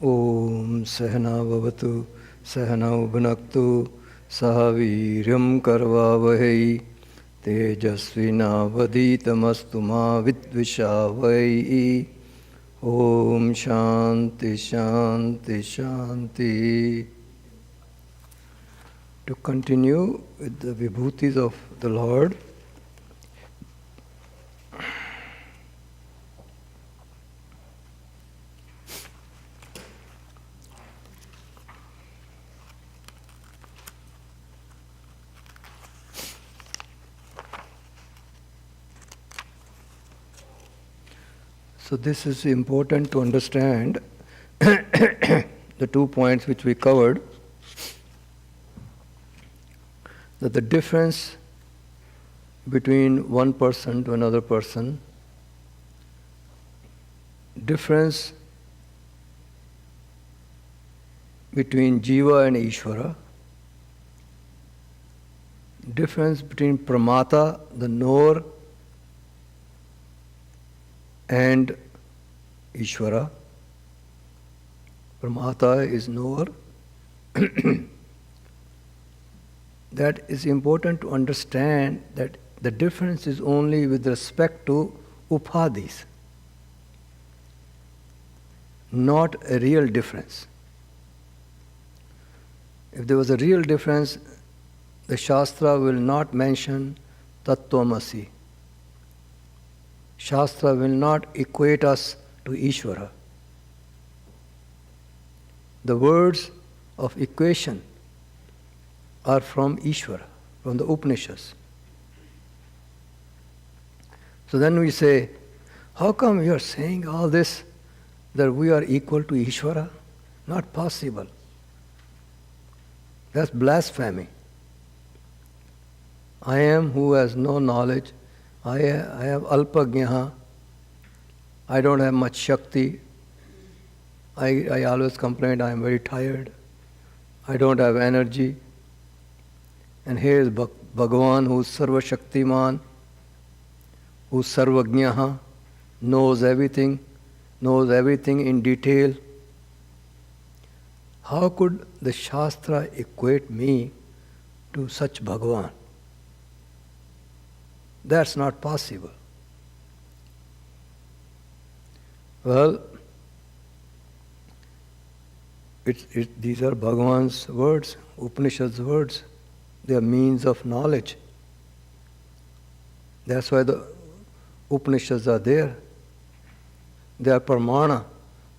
Om Sahana Bhavatu Sahana Bhunaktu Saha Viryam Karvavahai Tejasvinavaditamastu ma vidvishavai. Om Shanti Shanti Shanti. To continue with the vibhutis of the Lord, so this is important to understand the 2 points which we covered, that the difference between one person to another person, difference between Jiva and Ishvara, difference between Pramata, the knower, and Ishvara. Pramata is knower. That is important to understand, that the difference is only with respect to upadhis, not a real difference. If there was a real difference, the Shastra will not mention Tattvamasi. Shastra will not equate us to Ishvara. The words of equation are from Ishvara, from the Upanishads. So then we say, how come you are saying all this, that we are equal to Ishvara? Not possible. That's blasphemy. I am who has no knowledge. I have alpagnaha. I don't have much shakti. I always complain I am very tired. I don't have energy. And here is Bhagavan, who is Sarva Shaktiman, who is Sarvagnaha, knows everything in detail. How could the Shastra equate me to such Bhagavan? That's not possible. Well, these are Bhagavan's words, Upanishad's words. They are means of knowledge. That's why the Upanishads are there. They are pramana.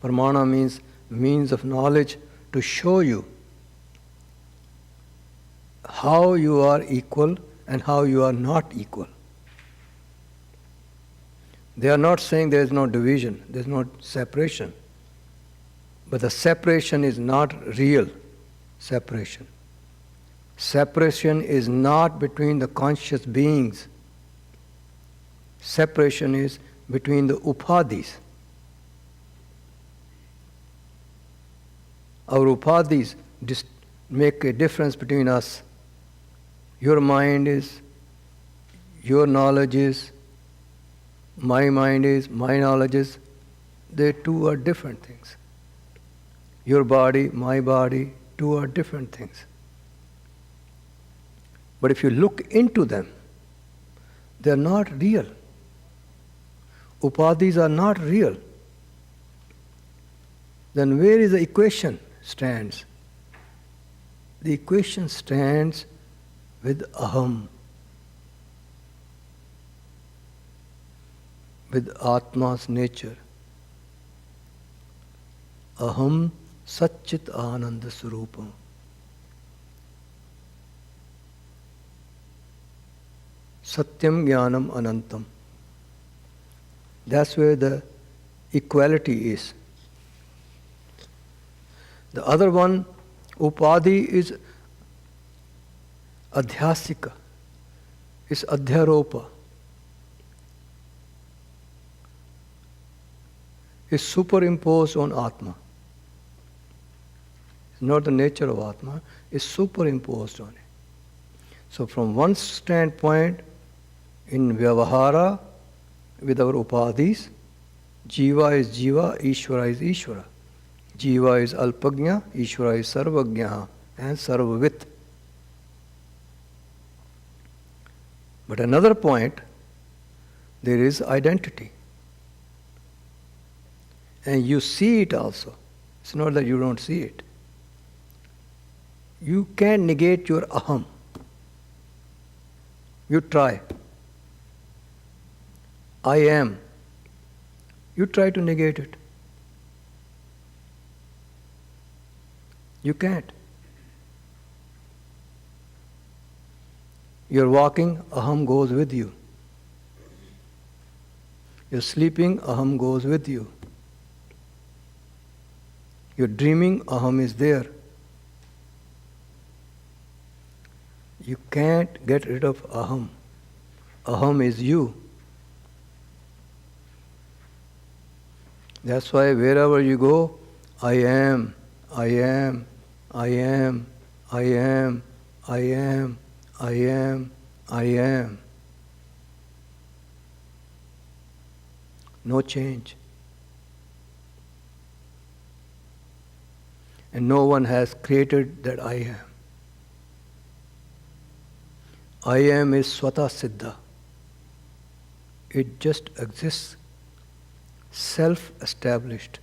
Pramana means means of knowledge to show you how you are equal and how you are not equal. They are not saying there is no division, there is no separation. But the separation is not real separation. Separation is not between the conscious beings. Separation is between the upadhis. Our upadhis make a difference between us. Your mind is, your knowledge is, my mind is, my knowledge is. They two are different things. Your body, my body, two are different things. But if you look into them, they are not real. Upadhis are not real. Then where is the equation stands? The equation stands with aham, with Atma's nature. Aham Satchit Ananda Surupam. Satyam Jnanam Anantam. That's where the equality is. The other one, Upadhi, is Adhyasika, is Adhyaropa, is superimposed on Atma. It's not the nature of Atma, it's superimposed on it. So from one standpoint, in Vyavahara, with our Upadhis, Jiva is Jiva, Ishvara is Ishvara. Jiva is Alpagnya, Ishvara is Sarvagnya and Sarvavit. But another point, there is identity. And you see it also. It's not that you don't see it. You can negate your aham. You try. I am. You try to negate it. You can't. You're walking, aham goes with you. You're sleeping, aham goes with you. You're dreaming, aham is there. You can't get rid of aham. Aham is you. That's why wherever you go, I am, I am, I am, I am, I am, I am, I am. No change. And no one has created that I am. I am is Swata Siddha. It just exists, self-established.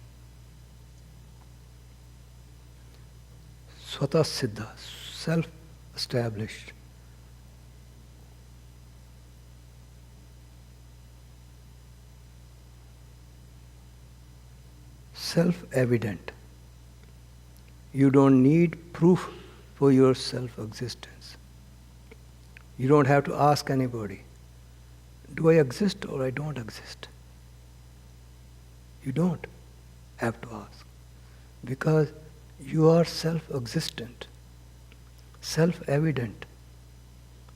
Swata Siddha, self-established. Self-evident. You don't need proof for your self-existence. You don't have to ask anybody, do I exist or I don't exist? You don't have to ask, because you are self-existent, self-evident,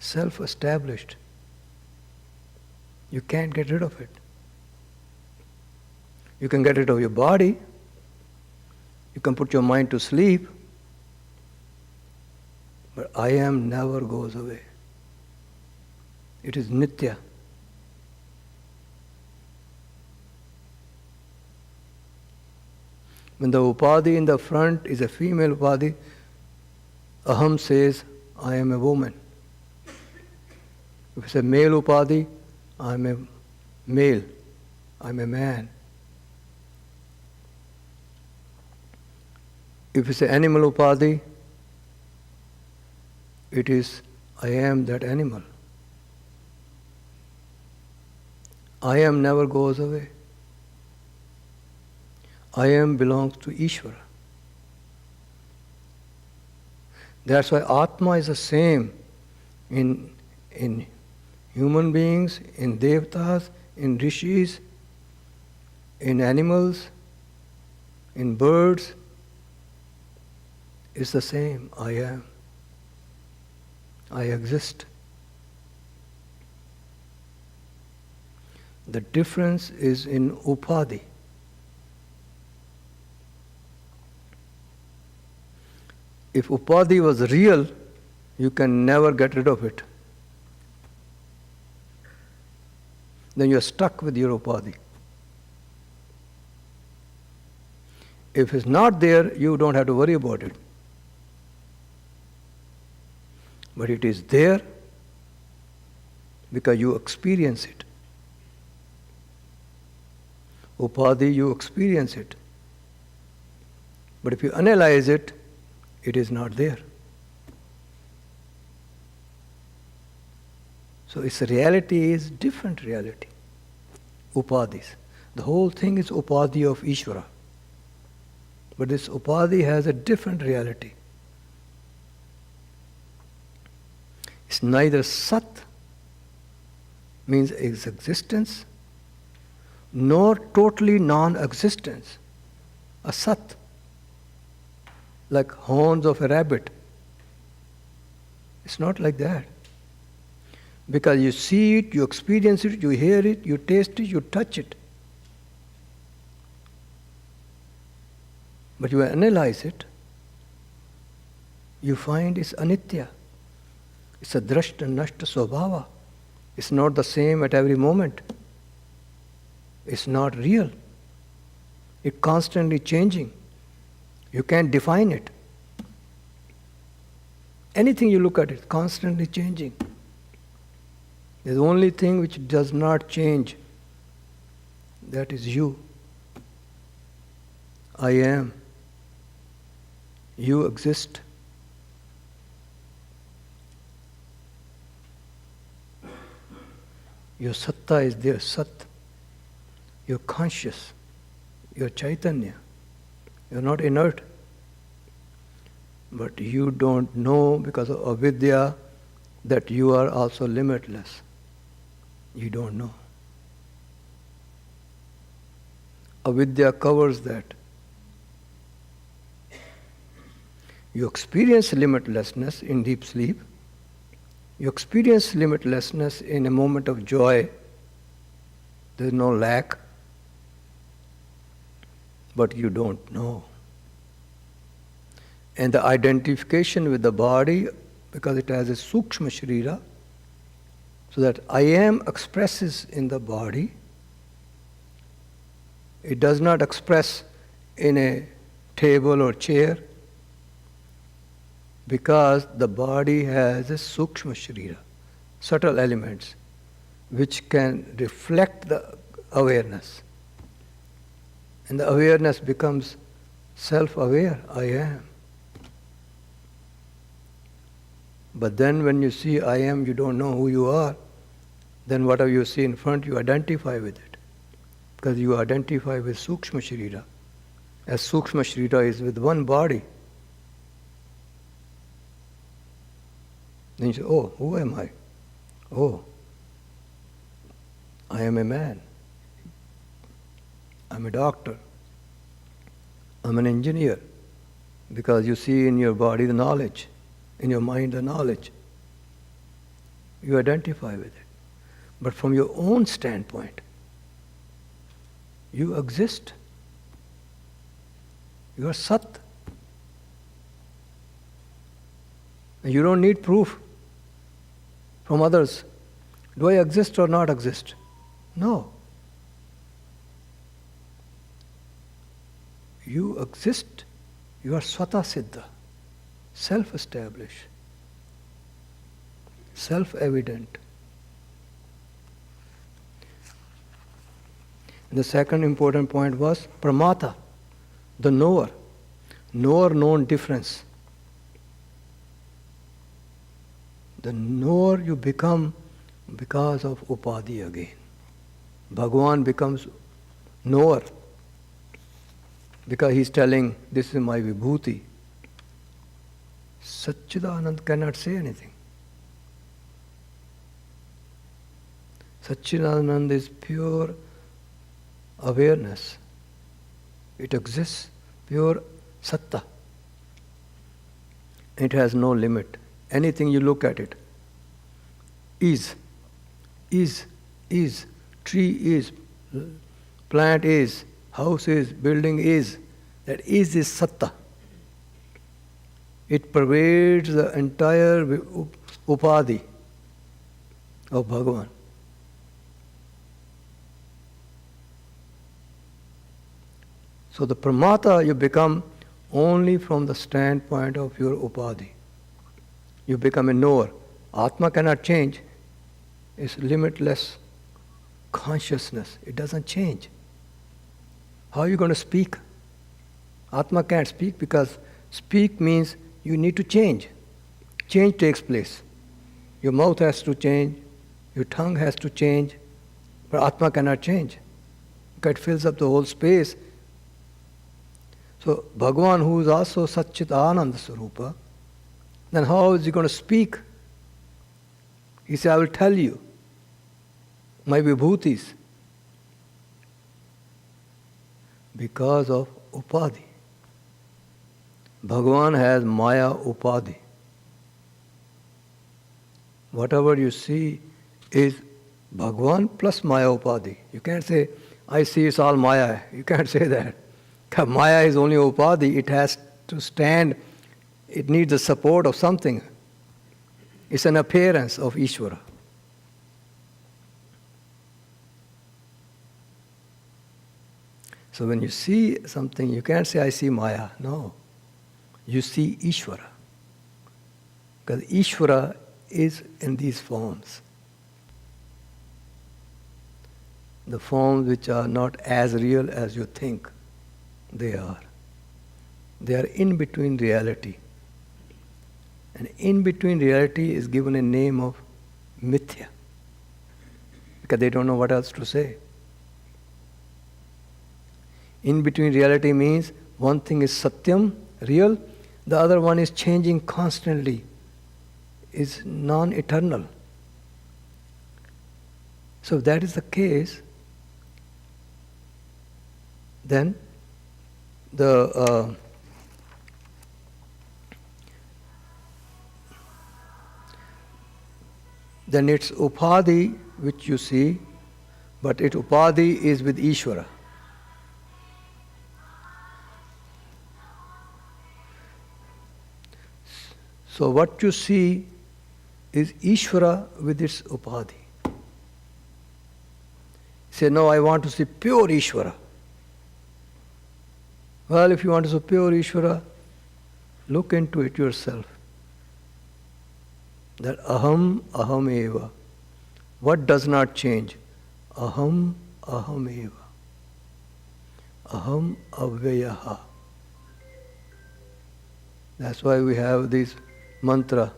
self-established. You can't get rid of it. You can get rid of your body, you can put your mind to sleep, but I am never goes away. It is nitya. When the upadhi in the front is a female upadhi, aham says, I am a woman. If it's a male upadhi, I am a male, I am a man. If it's an animal upadhi, it is, I am that animal. I am never goes away. I am belongs to Ishvara. That's why Atma is the same in human beings, in devtas, in rishis, in animals, in birds. It's the same. I am. I exist. The difference is in upadhi. If upadhi was real, you can never get rid of it. Then you're stuck with your upadhi. If it's not there, you don't have to worry about it. But it is there because you experience it. Upadhi, you experience it. But if you analyze it, it is not there. So its reality is different reality. Upadhis. The whole thing is upadhi of Ishvara. But this upadhi has a different reality. It's neither sat, means its existence, nor totally non-existence. A sat, like horns of a rabbit. It's not like that. Because you see it, you experience it, you hear it, you taste it, you touch it. But you analyze it, you find it's anitya. It's a drashta nashta svabhava. It's not the same at every moment. It's not real. It's constantly changing. You can't define it. Anything you look at, it's constantly changing. There's only thing which does not change. That is you. I am. You exist. Your satta is there, sat. You're conscious. You're chaitanya. You're not inert. But you don't know because of avidya that you are also limitless. You don't know. Avidya covers that. You experience limitlessness in deep sleep. You experience limitlessness in a moment of joy. There is no lack. But you don't know. And the identification with the body, because it has a sukshma shrira, so that I am expresses in the body. It does not express in a table or chair, because the body has a sukshma shrira, subtle elements, which can reflect the awareness. And the awareness becomes self-aware, I am. But then when you see I am, you don't know who you are. Then whatever you see in front, you identify with it. Because you identify with Sukshma Shrira. As Sukshma Shrira is with one body. Then you say, oh, who am I? Oh, I am a man. I'm a doctor. I'm an engineer. Because you see in your body the knowledge. In your mind, the knowledge. You identify with it. But from your own standpoint, you exist. You are Sat. And you don't need proof from others. Do I exist or not exist? No. You exist. You are Swata Siddha. Self-established, self-evident. And the second important point was pramata, the knower, knower-known difference. The knower you become because of upadhi again. Bhagavan becomes knower because he's telling, this is my vibhuti. Satchidanand cannot say anything. Satchidanand is pure awareness. It exists, pure satta. It has no limit. Anything you look at it is, tree is, plant is, house is, building is. That is satta. It pervades the entire upadhi of Bhagavan. So the pramata you become only from the standpoint of your upadhi. You become a knower. Atma cannot change. It's limitless consciousness. It doesn't change. How are you going to speak? Atma can't speak because speak means you need to change. Change takes place. Your mouth has to change, your tongue has to change, but Atma cannot change. Because it fills up the whole space. So Bhagavan, who is also Satchit Ananda Swarupa, then how is he going to speak? He said, I will tell you my vibhutis. Because of upadhi. Bhagavan has maya upadhi. Whatever you see is Bhagavan plus maya upadhi. You can't say, I see it's all maya. You can't say that. Because maya is only upadhi. It has to stand. It needs the support of something. It's an appearance of Ishvara. So when you see something, you can't say, I see maya. No. you see Ishvara. Because Ishvara is in these forms. The forms which are not as real as you think they are. They are in between reality. And in between reality is given a name of mithya. Because they don't know what else to say. In between reality means one thing is satyam, real, the other one is changing constantly, is non-eternal. So if that is the case, then then it's upadhi which you see, but its upadhi is with Ishvara. So what you see is Ishvara with its upadhi. Say, no, I want to see pure Ishvara. Well, if you want to see pure Ishvara, look into it yourself. That aham, aham eva. What does not change? Aham, aham eva. Aham avyayaha. That's why we have this mantra.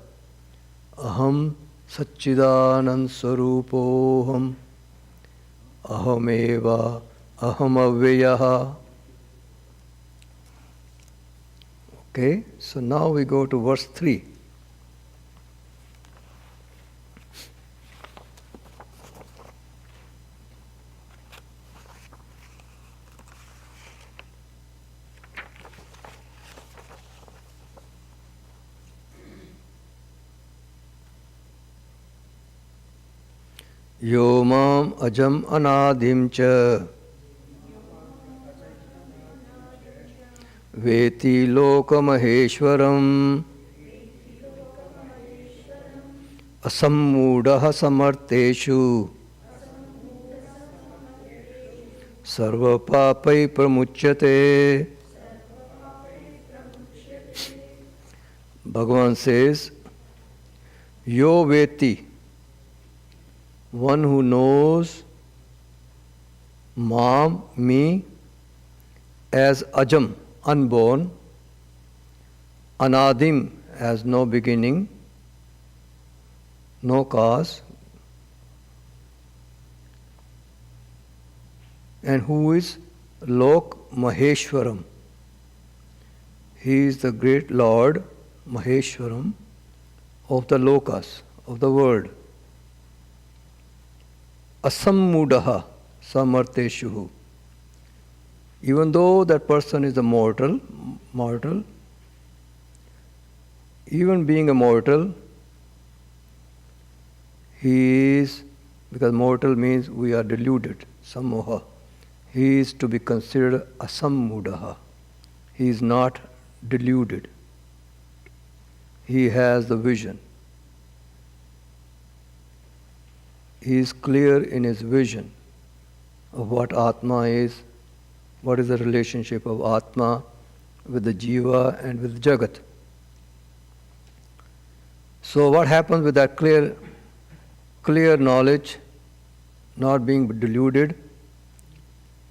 Aham Satchidanand Swarupoham Ahameva Aham Avyayaha. Okay, so now we go to verse 3. Yo mam ajam anadim cha veti lokamaheshwaram asammudaha samarteshu sarva papai pramuchyate. Bhagavan says, Yo veti, one who knows Mam, me, as Ajam, unborn, Anadim, as no beginning, no cause, and who is Lok Maheshwaram. He is the great Lord, Maheshwaram, of the Lokas, of the world. Asammudaha samarteshu. Even though that person is a mortal, even being a mortal, he is, because mortal means we are deluded, sammoha. He is to be considered asammudaha. He is not deluded. He has the vision. He is clear in his vision of what Atma is, what is the relationship of Atma with the Jiva and with Jagat. So what happens with that clear knowledge, not being deluded?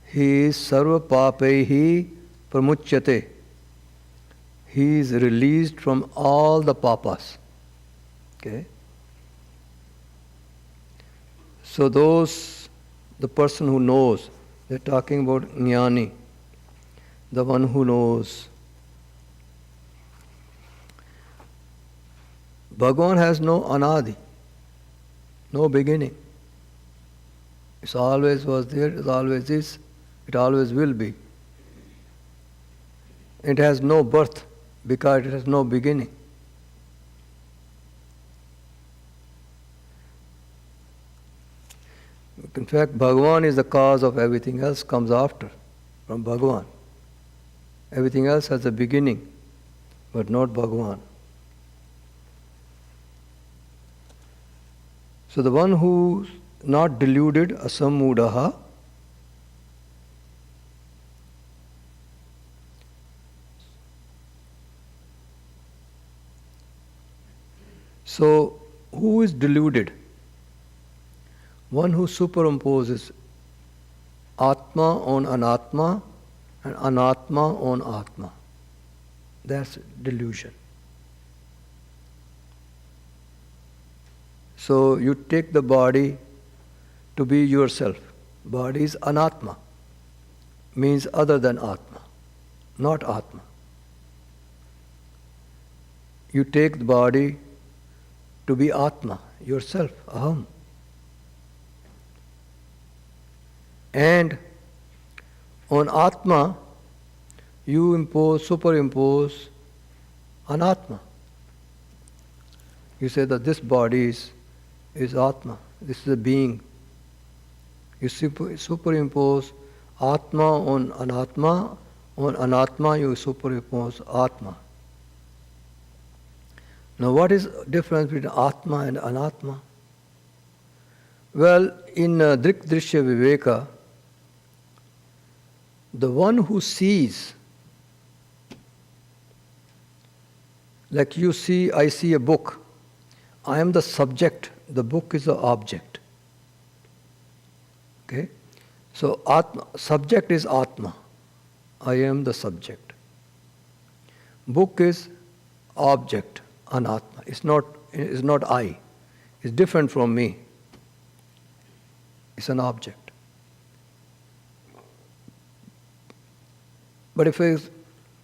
He is sarva papehi pramuchyate. He is released from all the papas. Okay? So the person who knows, they're talking about jnani, the one who knows. Bhagavan has no anadi, no beginning. It always was there, it always is, it always will be. It has no birth because it has no beginning. In fact, Bhagavan is the cause of everything else, comes after, from Bhagavan. Everything else has a beginning, but not Bhagavan. So the one who's not deluded, asammudaha, So, who is deluded? One who superimposes Atma on Anatma and Anatma on Atma. That's delusion. So you take the body to be yourself. Body is Anatma, means other than Atma, not Atma. You take the body to be Atma, yourself, Aham. And on Atma, you superimpose Anatma. You say that this body is Atma, this is a being. You superimpose Atma on Anatma you superimpose Atma. Now what is the difference between Atma and Anatma? Well, in Drik Drishya Viveka, the one who sees, like you see, I see a book, I am the subject, the book is the object. Okay? So subject is Atma, I am the subject. Book is object, Anatma. It's not I. It's different from me. It's an object. But if you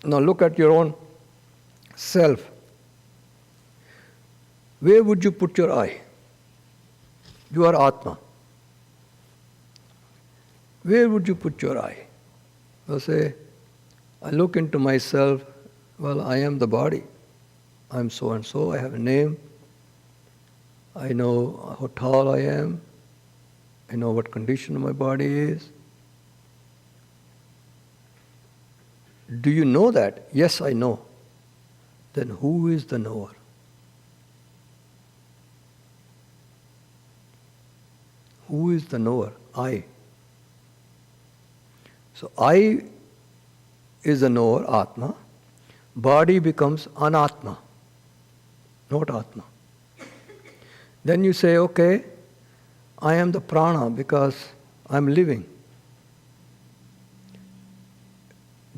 now look at your own self, where would you put your eye? You are Atma. Where would you put your eye? Well, say, I look into myself, well, I am the body. I am so and so, I have a name. I know how tall I am. I know what condition my body is. Do you know that? Yes, I know. Then who is the knower? Who is the knower? I. So I is the knower, Atma. Body becomes Anatma, not Atma. Then you say, okay, I am the prana because I am living.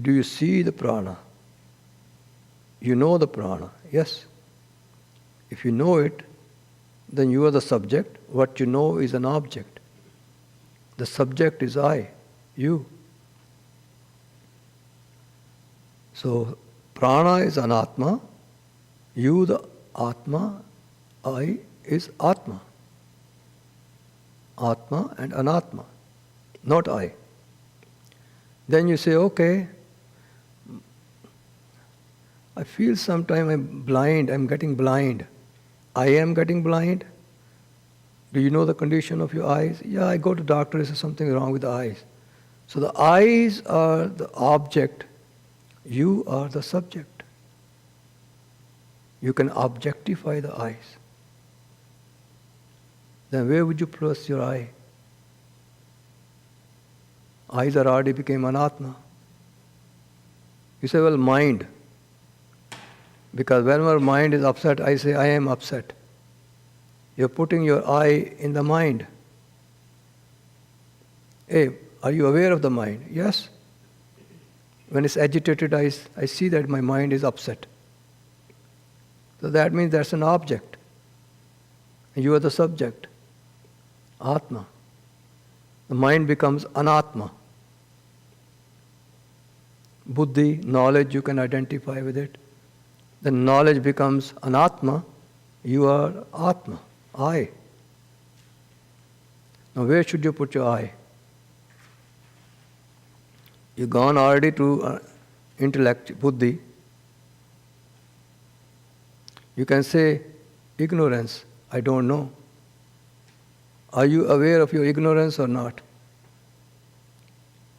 Do you see the prana? You know the prana, yes. If you know it, then you are the subject. What you know is an object. The subject is I, you. So, prana is anatma, you the Atma, I is Atma. Atma and Anatma, not I. Then you say, okay, I feel sometime I'm blind, I'm getting blind. I am getting blind. Do you know the condition of your eyes? Yeah, I go to doctor, there's something wrong with the eyes. So the eyes are the object, you are the subject. You can objectify the eyes. Then where would you place your eye? Eyes are already became anatma. You say, well, mind. Because whenever mind is upset, I say, I am upset. You're putting your eye in the mind. Hey, are you aware of the mind? Yes. When it's agitated, I see that my mind is upset. So that means that's an object. You are the subject. Atma. The mind becomes anatma. Buddhi, knowledge, you can identify with it. The knowledge becomes anatma. You are atma, I. Now where should you put your eye? You've gone already to intellect, buddhi. You can say, ignorance, I don't know. Are you aware of your ignorance or not?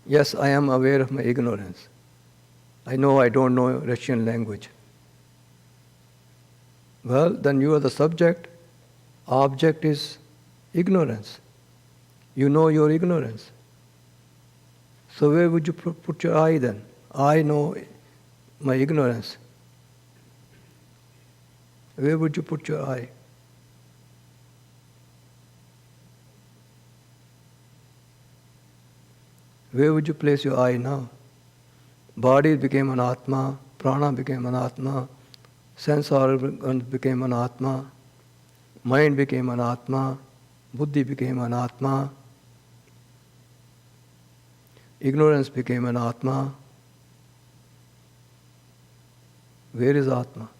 Yes, I am aware of my ignorance. I know I don't know Russian language. Well, then you are the subject. Object is ignorance. You know your ignorance. So where would you put your eye then? I know my ignorance. Where would you put your eye? Where would you place your eye now? Body became an Atma, prana became an Atma, sense organs became an Atma, mind became an Atma, buddhi became an Atma, ignorance became an Atma. Where is Atma?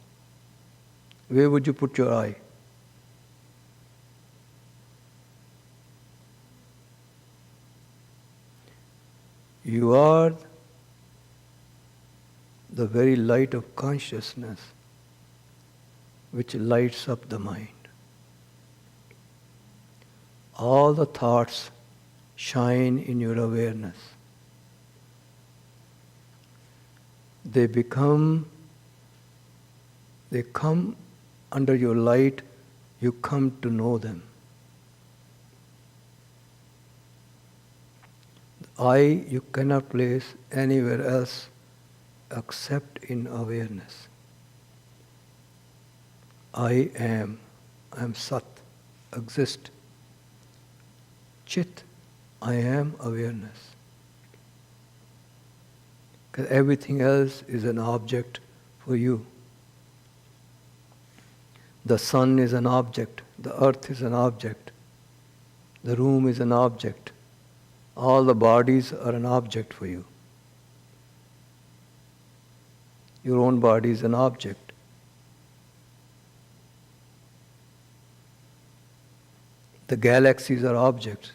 Where would you put your eye? You are the very light of consciousness which lights up the mind. All the thoughts shine in your awareness. They come under your light, you come to know them. The eye you cannot place anywhere else except in awareness. I am Sat, exist. Chit, I am awareness. Because everything else is an object for you. The sun is an object, the earth is an object, the room is an object, all the bodies are an object for you. Your own body is an object. The galaxies are objects.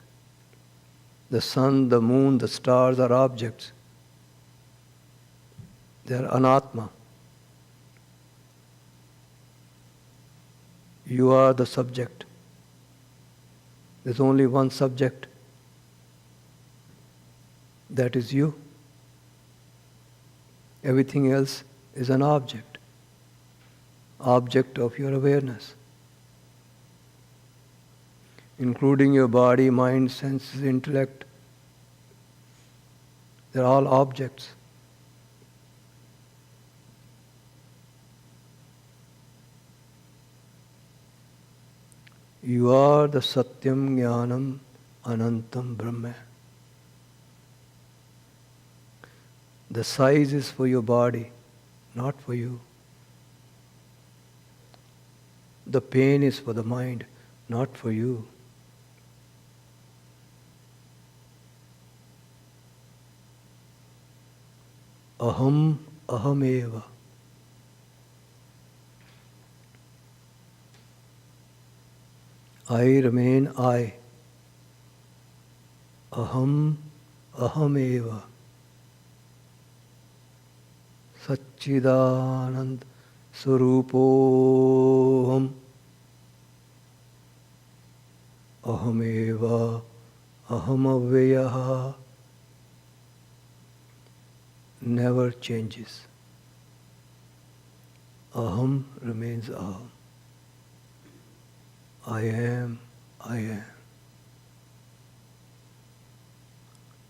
The sun, the moon, the stars are objects. They are anatma. You are the subject. There's only one subject. That is you. Everything else is an object. Object of your awareness. Including your body, mind, senses, intellect. They're all objects. You are the Satyam Jnanam Anantam Brahma. The size is for your body, not for you. The pain is for the mind, not for you. Aham, ahameva. I remain I. Aham, ahameva. Satchidanand Swarupoham. Ahameva, ahamavyaha. Never changes. Aham remains aham. I am, I am.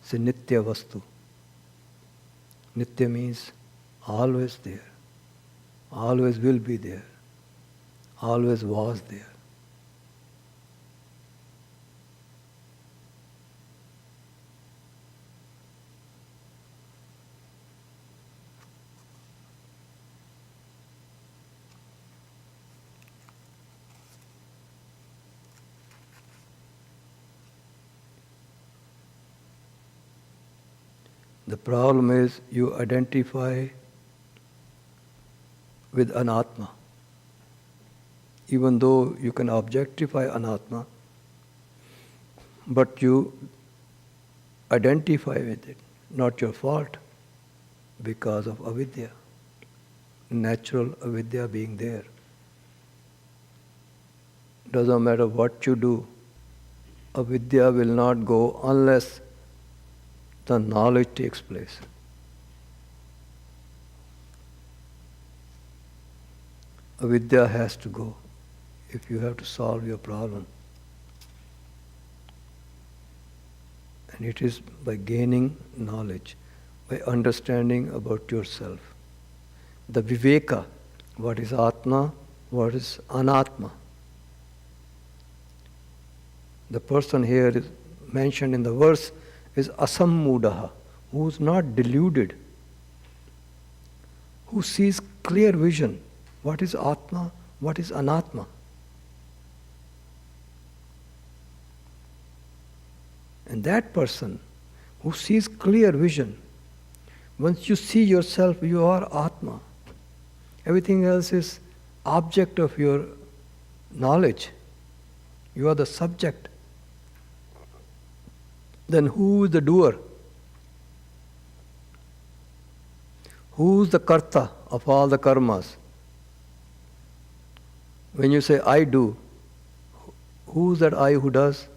It's a nitya vastu. Nitya means always there, always will be there, always was there. The problem is you identify with anatma. Even though you can objectify anatma, but you identify with it, not your fault, because of avidya, natural avidya being there. Doesn't matter what you do, avidya will not go unless the knowledge takes place. Avidya has to go if you have to solve your problem. And it is by gaining knowledge, by understanding about yourself. The viveka, what is Atma, what is anatma. The person here is mentioned in the verse is asammudaha, who is not deluded, who sees clear vision. What is atma? What is anatma? And that person who sees clear vision, once you see yourself, you are atma. Everything else is object of your knowledge. You are the subject. Then who is the doer? Who is the karta of all the karmas? When you say I do, who is that I who does?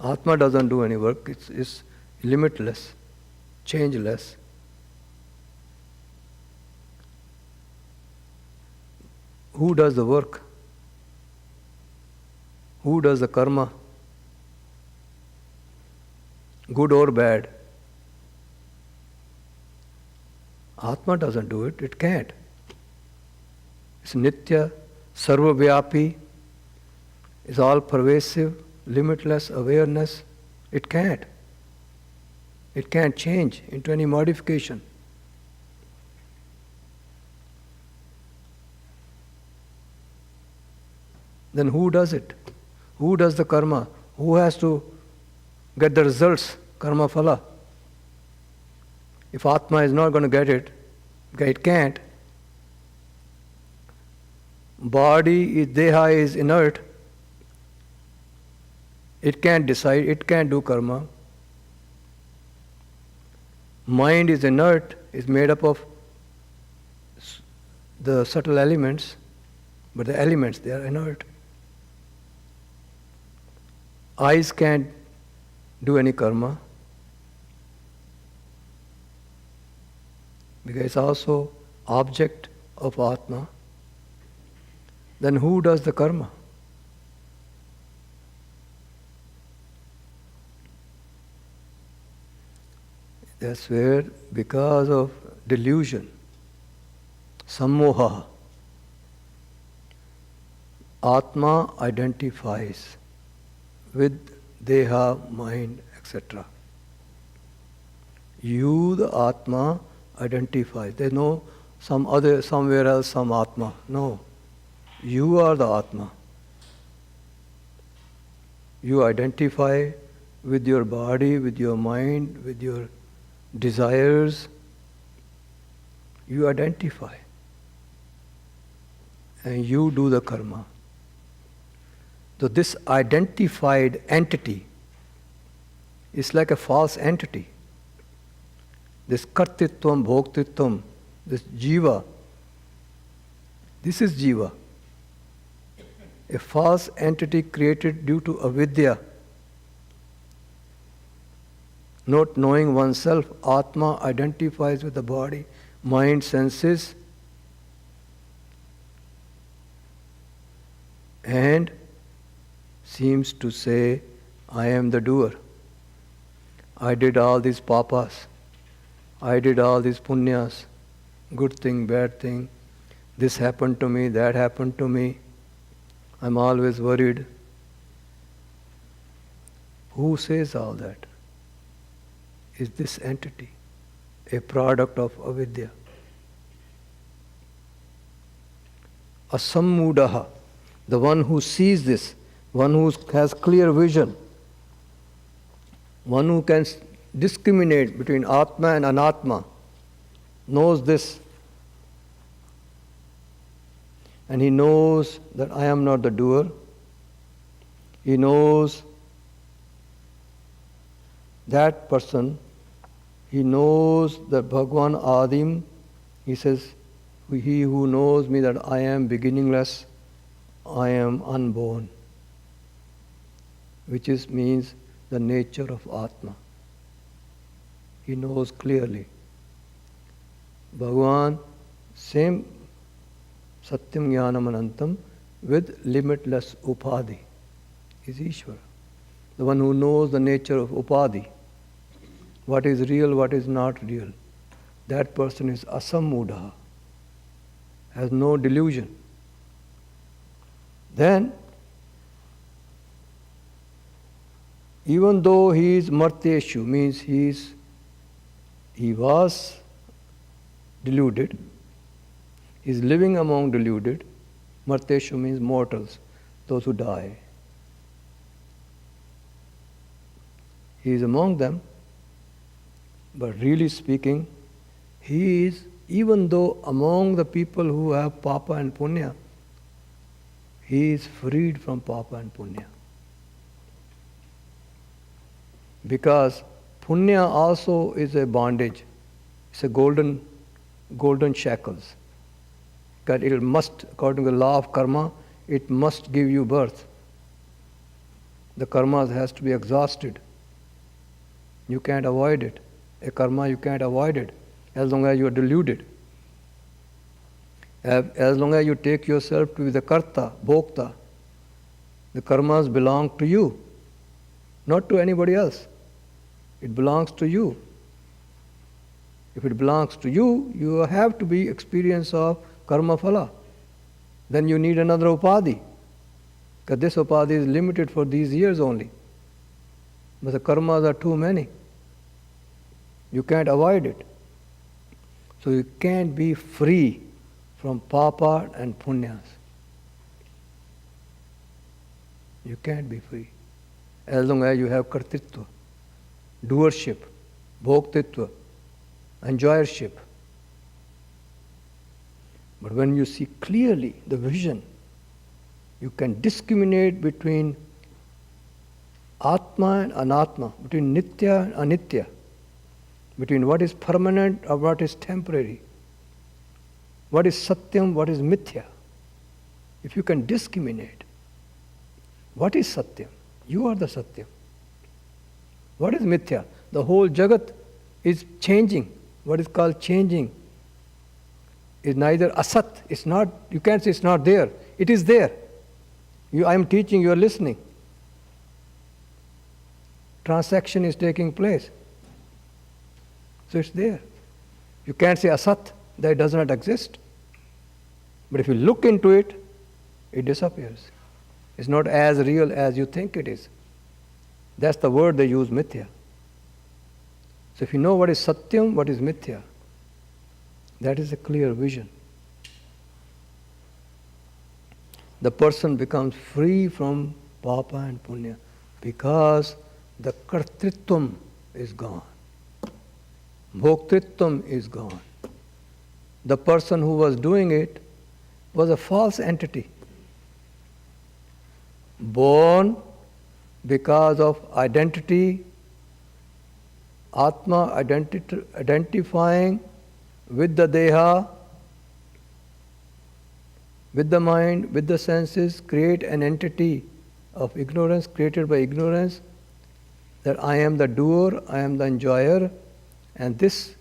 Atma doesn't do any work. It's limitless, changeless. Who does the work? Who does the karma? Good or bad? Atma doesn't do it. It can't. It's nitya, sarvavyapi, is all pervasive, limitless awareness. It can't. It can't change into any modification. Then who does it? Who does the karma? Who has to get the results? Karma phala. If Atma is not going to get it, it can't. Body, Deha is inert. It can't decide, it can't do karma. Mind is inert, is made up of the subtle elements, but the elements, they are inert. Eyes can't do any karma, because it's also object of Atma. Then who does the karma? That's where, because of delusion, sammoha, Atma identifies with Deha, mind, etc. You, the Atma, identifies. There's no somewhere else, some Atma. No. You are the Atma. You identify with your body, with your mind, with your desires. You identify. And you do the karma. So this identified entity is like a false entity. This kartitvam, bhoktitvam, this jiva, this is jiva. A false entity created due to avidya. Not knowing oneself, Atma identifies with the body, mind, senses, and seems to say, I am the doer. I did all these papas. I did all these punyas. Good thing, bad thing. This happened to me, that happened to me. I'm always worried. Who says all that? Is this entity a product of avidya? Asammudaha, the one who sees this, one who has clear vision, one who can discriminate between Atma and Anatma, knows this. And he knows that I am not the doer. He knows that person, he knows that Bhagwan Adim, he says, he who knows me that I am beginningless, I am unborn, which means the nature of Atma. He knows clearly. Bhagwan, same Satyam Jnanam Anantam with limitless upadhi is Ishvara. The one who knows the nature of upadhi, what is real, what is not real. That person is asammudaha. has no delusion. Then, even though he is martyeshu, means he was deluded, he is living among deluded. Martyeshu means mortals, those who die. He is among them, but really speaking, he is, even though among the people who have papa and punya, he is freed from papa and punya. Because punya also is a bondage. It's a golden shackles. Because it must, according to the law of karma, it must give you birth. The karma has to be exhausted. You can't avoid it. A karma, you can't avoid it as long as you are deluded. As long as you take yourself to be the karta, bhokta, the karmas belong to you, not to anybody else. It belongs to you. If it belongs to you, you have to be experience of karma phala. Then you need another upadhi. Because this upadhi is limited for these years only. But the karmas are too many. You can't avoid it. So you can't be free from papa and punyas. You can't be free. As long as you have kartritva, doership, bhoktitva, enjoyership. But when you see clearly the vision, you can discriminate between Atma and Anatma, between Nitya and Anitya, between what is permanent or what is temporary, what is Satyam, what is Mithya. If you can discriminate, what is Satyam? You are the Satyam. What is Mithya? The whole Jagat is changing. What is called changing is neither asat, it's not, you can't say it's not there. It is there. I am teaching, you are listening. Transaction is taking place. So it's there. You can't say asat, that it does not exist. But if you look into it, it disappears. It's not as real as you think it is. That's the word they use, mithya. So if you know what is satyam, what is mithya, that is a clear vision. The person becomes free from papa and punya because the kartritvam is gone. Bhoktritvam is gone. The person who was doing it was a false entity, born because of identity, Atma identifying with the Deha, with the mind, with the senses, create an entity of ignorance, created by ignorance, that I am the doer, I am the enjoyer, and this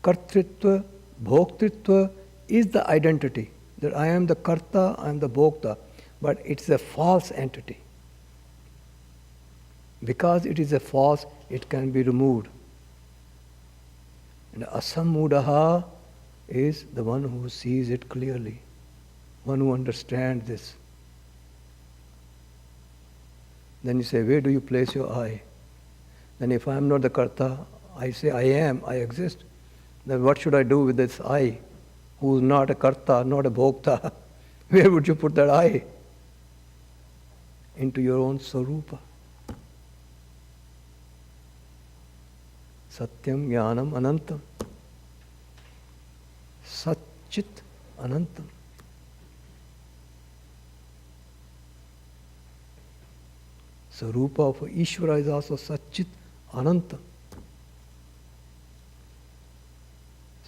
kartritva, bhoktritva is the identity, that I am the karta, I am the bhokta, but it's a false entity. Because it is a false, it can be removed. And asammudaha is the one who sees it clearly, one who understands this. Then you say, where do you place your I? Then if I am not the karta, I say I am, I exist. Then what should I do with this I, who is not a karta, not a bhokta? Where would you put that I? Into your own sarupa. Satyam Jnanam Anantam. Satchit Anantam. Sarupa of Ishvara is also Satchit Anantam.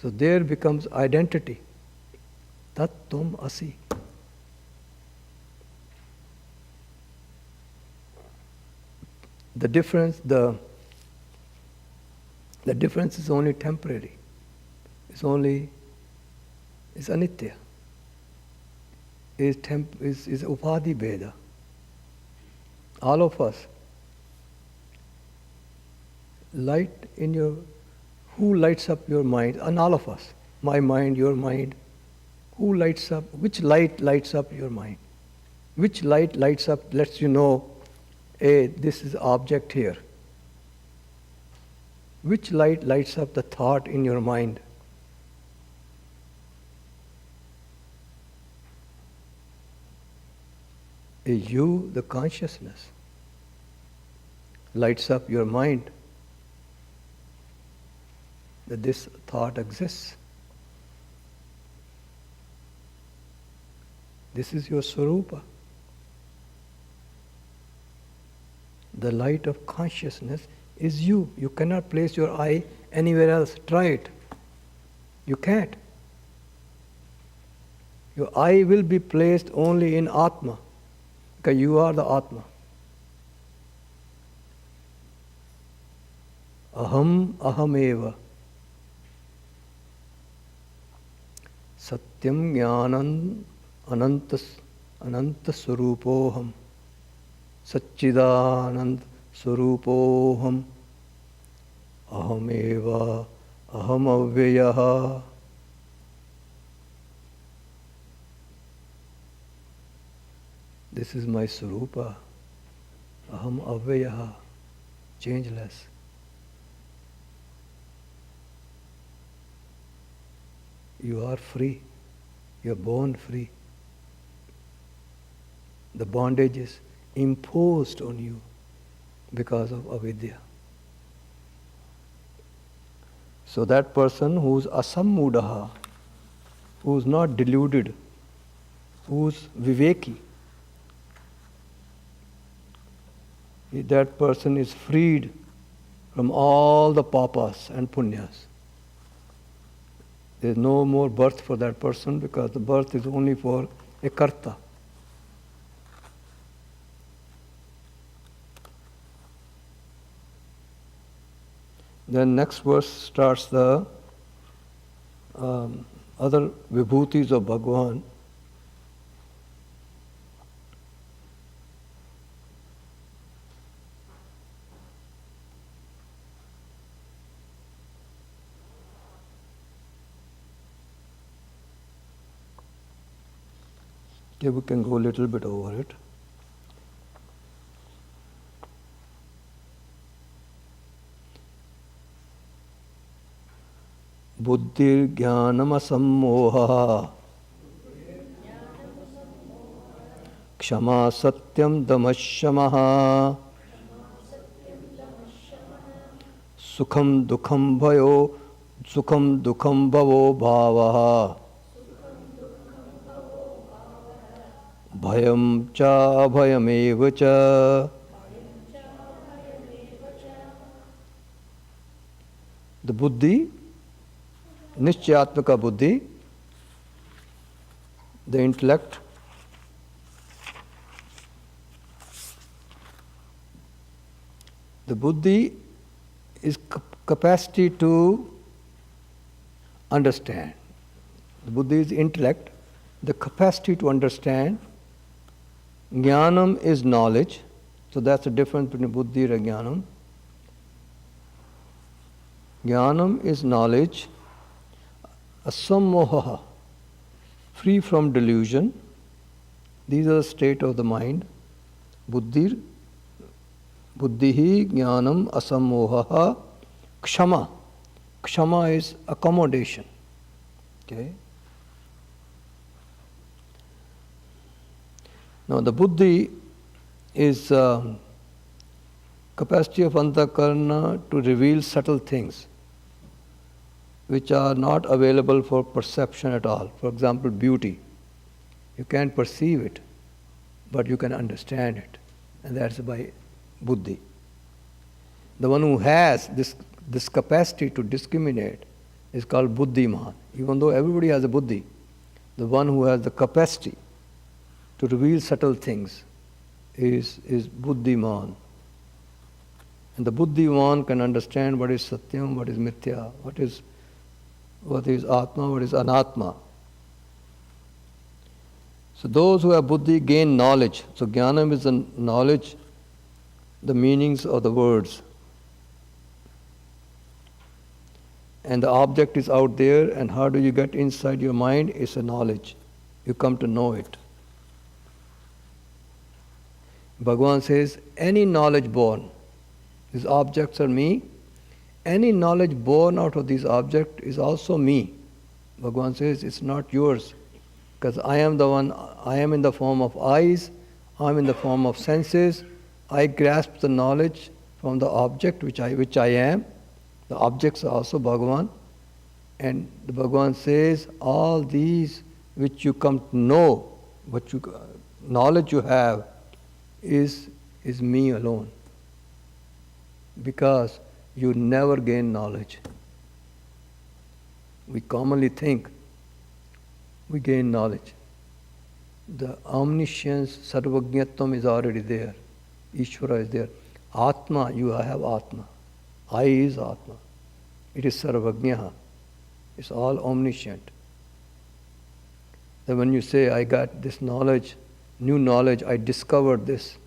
So there becomes identity. Tat Tum Asi. The difference is only temporary. It's anitya. Is upadhi bheda. All of us. Who lights up your mind? And all of us. My mind, your mind. Who lights up? Which light lights up your mind? Which light lights up, lets you know, hey, this is object here? Which light lights up the thought in your mind? Is you, the consciousness, lights up your mind that this thought exists. This is your Swarupa. The light of consciousness is you. You cannot place your eye anywhere else. Try it. You can't. Your eye will be placed only in Atma, because you are the Atma. Aham ahameva. Satyam jnanam ananta swarupoham. Satchidanand swarupoham. Ahameva aham avyayah. This is my Swarupa. Aham avyayah. Changeless. You are free. You are born free. The bondage is imposed on you because of avidya. So that person who's asammudaha, who's not deluded, who's viveki, that person is freed from all the papas and punyas. There is no more birth for that person, because the birth is only for a karta. Then next verse starts the other vibhutis of Bhagavan. Okay, we can go a little bit over it. Buddhir jnanam asammoha kshama satyam damashamaha sukham dukham bhavo bhavaha bhayam cha bhayameva cha. The buddhi, Nishchayatmaka buddhi, the intellect, the buddhi is capacity to understand. The buddhi is intellect, the capacity to understand. Jnanam is knowledge, so that's the difference between buddhi and jnanam. Jnanam is knowledge. Asammoha, free from delusion. These are the state of the mind. Buddhihi jnanam asammoha kshama. Kshama is accommodation. Okay. Now the buddhi is capacity of antakarna to reveal subtle things which are not available for perception at all. For example, beauty. You can't perceive it, but you can understand it. And that's by buddhi. The one who has this capacity to discriminate is called buddhiman. Even though everybody has a buddhi, the one who has the capacity to reveal subtle things is buddhiman. And the buddhiman can understand what is satyam, what is mithya, what is atma, what is anatma. So those who have buddhi gain knowledge. So jnanam is the knowledge, the meanings of the words. and the object is out there, and how do you get inside your mind? It's a knowledge. You come to know it. Bhagavan says, any knowledge born, these objects are me, any knowledge born out of these objects is also me. Bhagavan says, it's not yours, because I am the one, I am in the form of eyes, I am in the form of senses, I grasp the knowledge from the object which I am. The objects are also Bhagavan. And the Bhagavan says, all these which you come to know, knowledge you have, is me alone. Because you never gain knowledge. We commonly think we gain knowledge. The omniscience, sarvajñatvam is already there. Ishvara is there. Atma, you have Atma. I is Atma. It is sarvajñaha. It's all omniscient. Then when you say, I got this knowledge, new knowledge, I discovered this,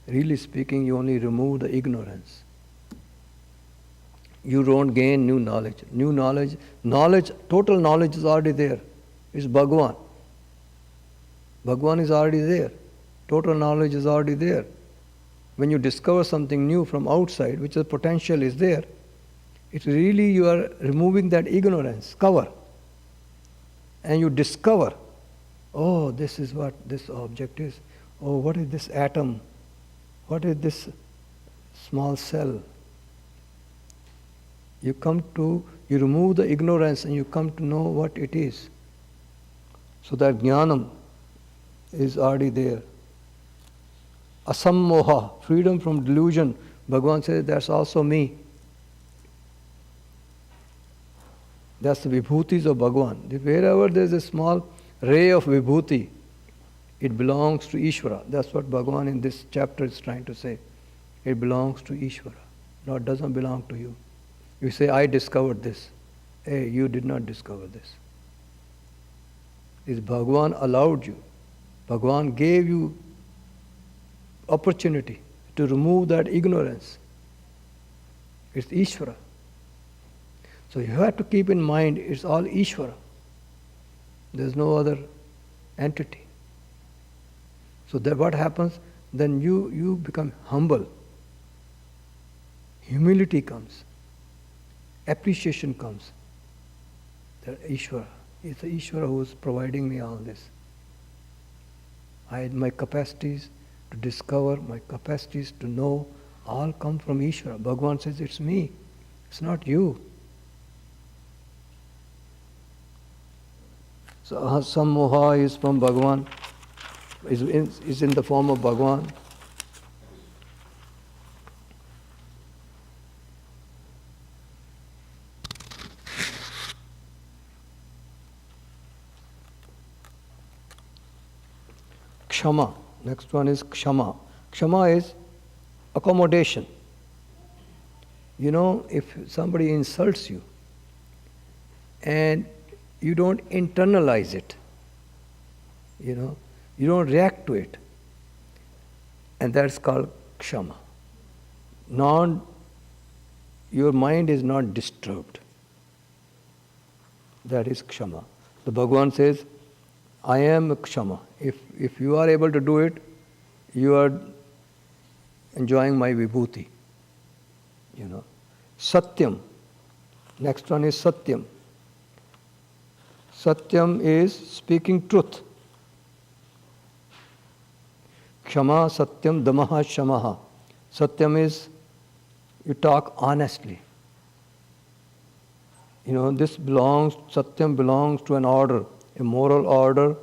really speaking, you only remove the ignorance. You don't gain new knowledge. New knowledge, total knowledge is already there. It's Bhagavan. Bhagavan is already there. Total knowledge is already there. When you discover something new from outside, which the potential is there, it's really you are removing that ignorance, cover. And you discover, oh, this is what this object is. Oh, what is this atom? What is this small cell? You remove the ignorance and you come to know what it is. So that jnanam is already there. Asammoha, freedom from delusion. Bhagavan says that's also me. That's the vibhutis of Bhagavan. Wherever there's a small ray of vibhuti, it belongs to Ishvara. That's what Bhagavan in this chapter is trying to say. It belongs to Ishvara. No, it doesn't belong to you. You say, I discovered this. Hey, you did not discover this. It's Bhagavan allowed you. Bhagavan gave you opportunity to remove that ignorance. It's Ishvara. So you have to keep in mind, it's all Ishvara. There's no other entity. So that what happens? Then you become humble. Humility comes. Appreciation comes. That Ishvara. It's the Ishvara who is providing me all this. My capacities to discover, my capacities to know, all come from Ishvara. Bhagavan says, it's me. It's not you. So Sammoha is from Bhagavan, is in the form of Bhagavan. Kshama. Next one is Kshama. Kshama is accommodation. You know, if somebody insults you and you don't internalize it, you don't react to it, and that's called Kshama. Your mind is not disturbed. That is Kshama. The Bhagavan says, I am Kshama. If you are able to do it, you are enjoying my vibhuti. Satyam. Next one is Satyam. Satyam is speaking truth. Kshama, Satyam, Damaha, Shamaha. Satyam is you talk honestly. Satyam belongs to an order, a moral order,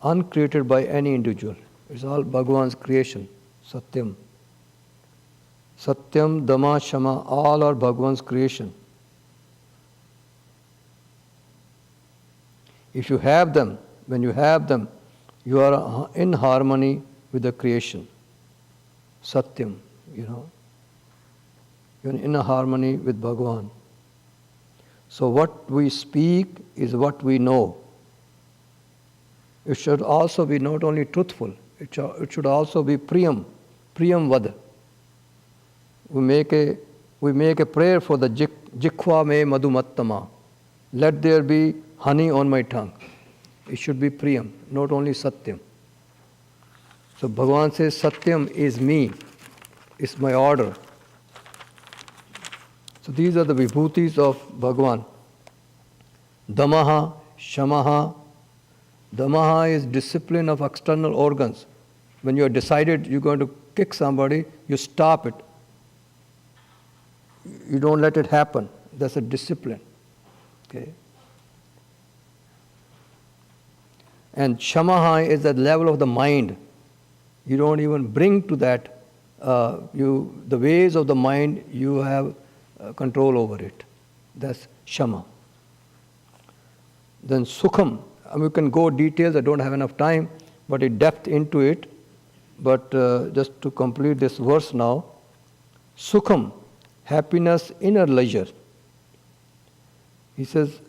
uncreated by any individual. It's all Bhagavan's creation, Satyam. Satyam, Dama, Shama, all are Bhagavan's creation. If you have them, when you have them, you are in harmony with the creation. Satyam, You're in a harmony with Bhagavan. So what we speak is what we know. It should also be not only truthful, it should also be priyam vad. We make a we make a prayer for the Jikwa me madhumattama. Let there be honey on my tongue. It should be Priyam, not only Satyam. So Bhagavan says Satyam is me, is my order. So these are the vibhutis of Bhagavan. Damaha, Shamaha. Damaha is discipline of external organs. When you have decided you're going to kick somebody, you stop it. You don't let it happen. That's a discipline. Okay. And Shamaha is at the level of the mind. You don't even bring to that. The ways of the mind, you have control over it. That's Shama. Then Sukham. We can go details, I don't have enough time, but a depth into it. But just to complete this verse now, Sukham, happiness, inner leisure. He says,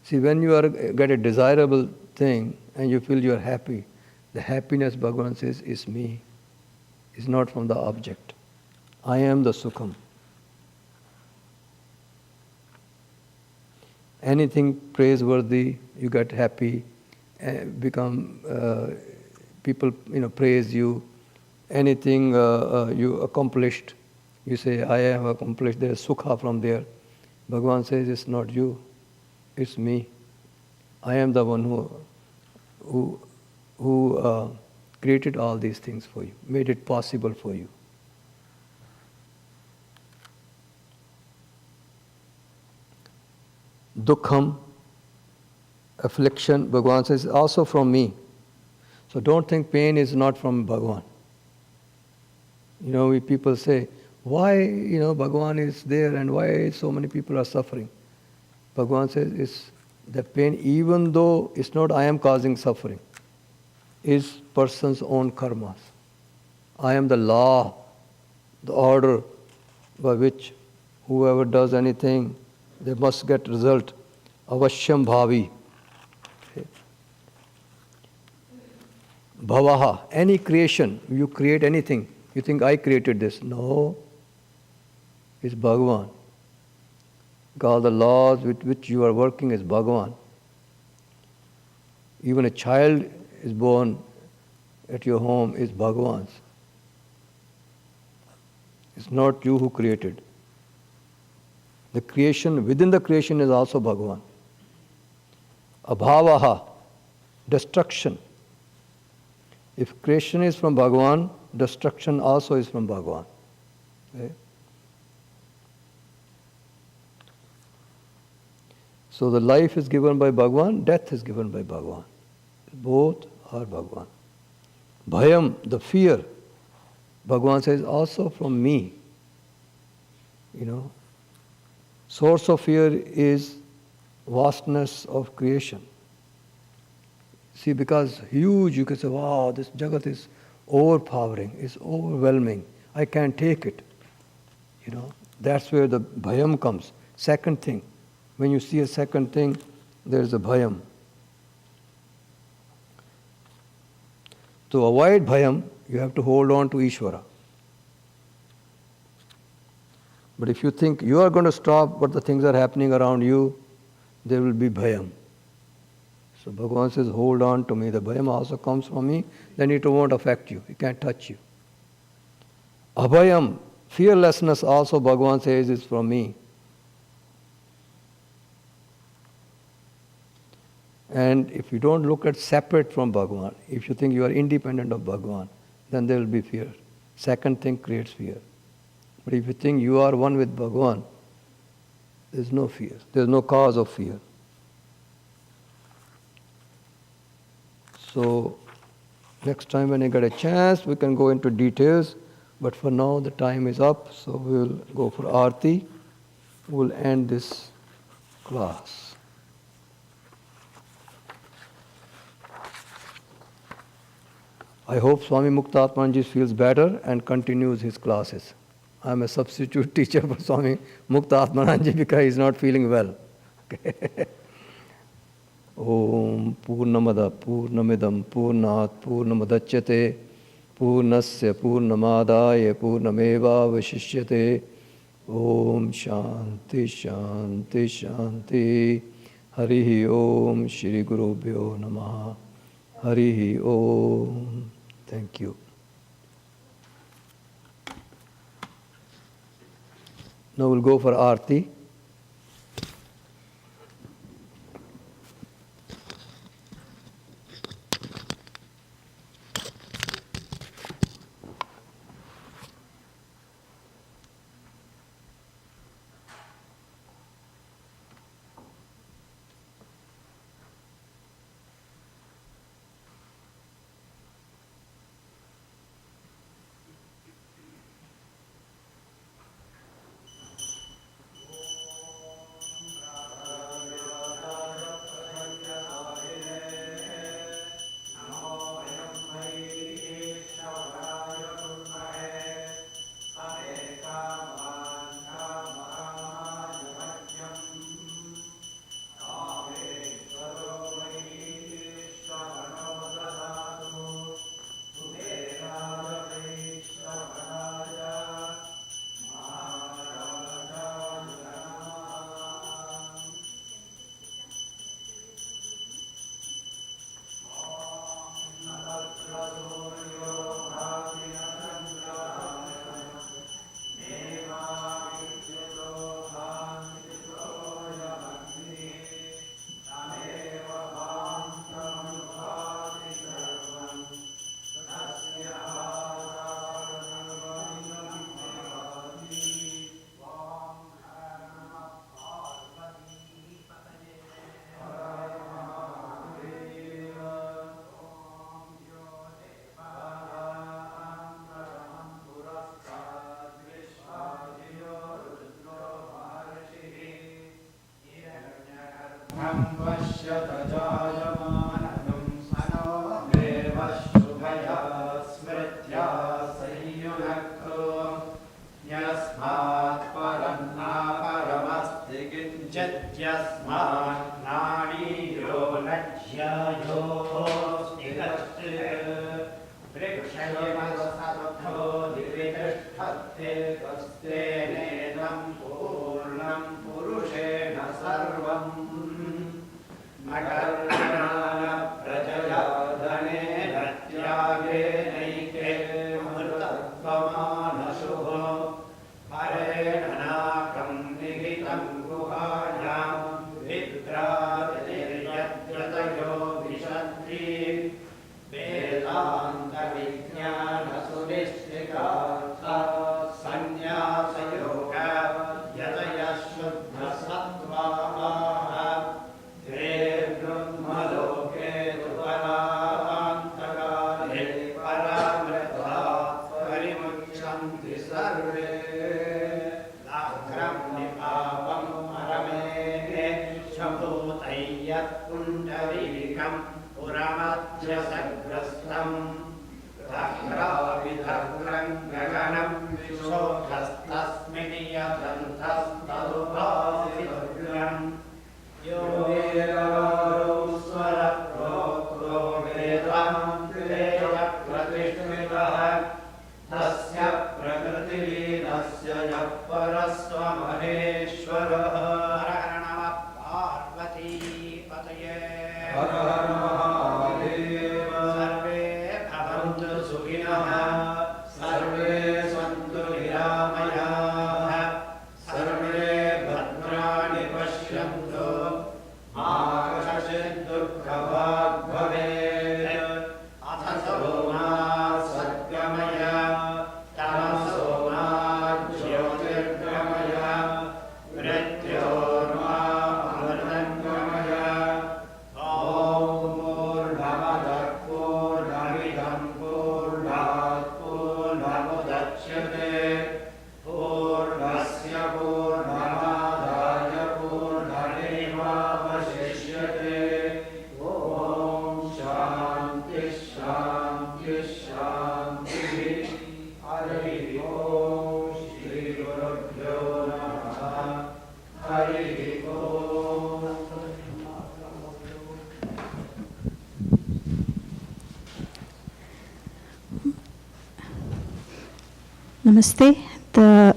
see, when you get a desirable thing and you feel you are happy, the happiness, Bhagavan says, is me. It's not from the object. I am the Sukham. Anything praiseworthy, you get happy, become people praise you. Anything you accomplished, you say, I have accomplished. There is sukha from there. Bhagavan says, it's not you, it's me. I am the one who created all these things for you, made it possible for you. Dukkham, affliction, Bhagavan says, also from me. So don't think pain is not from Bhagavan. People say, why, Bhagavan is there and why so many people are suffering? Bhagavan says, it's the pain, even though it's not I am causing suffering, is person's own karmas. I am the law, the order by which whoever does anything, they must get result. Avashyam bhavi. Okay. Bhavaha, any creation, you create anything, you think I created this. No, it's Bhagavan. All the laws with which you are working is Bhagavan. Even a child is born at your home is Bhagavan's. It's not you who created. The creation, within the creation is also Bhagavan. Abhavaha, destruction. If creation is from Bhagavan, destruction also is from Bhagavan. Okay? So the life is given by Bhagavan, death is given by Bhagavan. Both are Bhagavan. Bhayam, the fear, Bhagavan says, also from me. Source of fear is vastness of creation. See, because huge, you can say, wow, this Jagat is overpowering, it's overwhelming. I can't take it. That's where the bhayam comes. Second thing, when you see a second thing, there's a bhayam. To avoid bhayam, you have to hold on to Ishvara. But if you think you are going to stop what the things are happening around you, there will be bhayam. So Bhagavan says, hold on to me. The bhayam also comes from me, then it won't affect you. It can't touch you. Abhayam, fearlessness also Bhagavan says is from me. And if you don't look at separate from Bhagavan, if you think you are independent of Bhagavan, then there will be fear. Second thing creates fear. But if you think you are one with Bhagavan, there is no fear. There is no cause of fear. So, next time when I get a chance, we can go into details. But for now, the time is up, so we will go for Aarti. We will end this class. I hope Swami Muktatmanji feels better and continues his classes. I am a substitute teacher for Swami Muktatmanji because he is not feeling well. Okay. Om Purnamada Purnamidam Purnat Purnamadachyate पूर्णस्य पूर्णमादाय पूर्णमेवावशिष्यते। ओम शांति शांति शांति। हरि ओम श्री गुरुभ्यो नमः। हरि ओम। Thank you. Now we'll go for Aarti. Namaste. The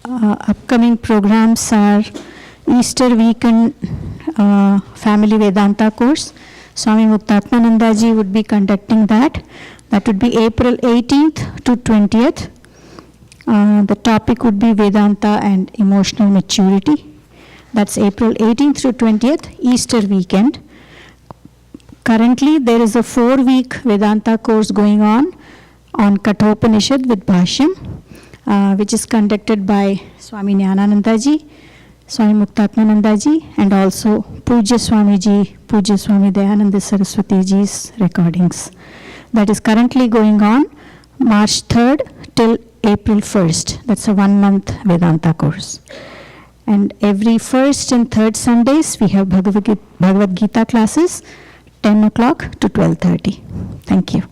upcoming programs are Easter weekend Family Vedanta course. Swami Muktatmananda ji would be conducting that. That would be April 18th to 20th. The topic would be Vedanta and emotional maturity. That's April 18th to 20th, Easter weekend. Currently, there is a 4-week Vedanta course going on Kathopanishad with Bhashyam, which is conducted by Swami Jnanananda ji, Swami Muktatmananda ji, and also Pujya Swami ji, Pujya Swami Dayananda Saraswati ji's recordings. That is currently going on March 3rd till April 1st. That's a 1-month Vedanta course. And every first and third Sundays, we have Bhagavad Gita classes, 10 o'clock to 12:30. Thank you.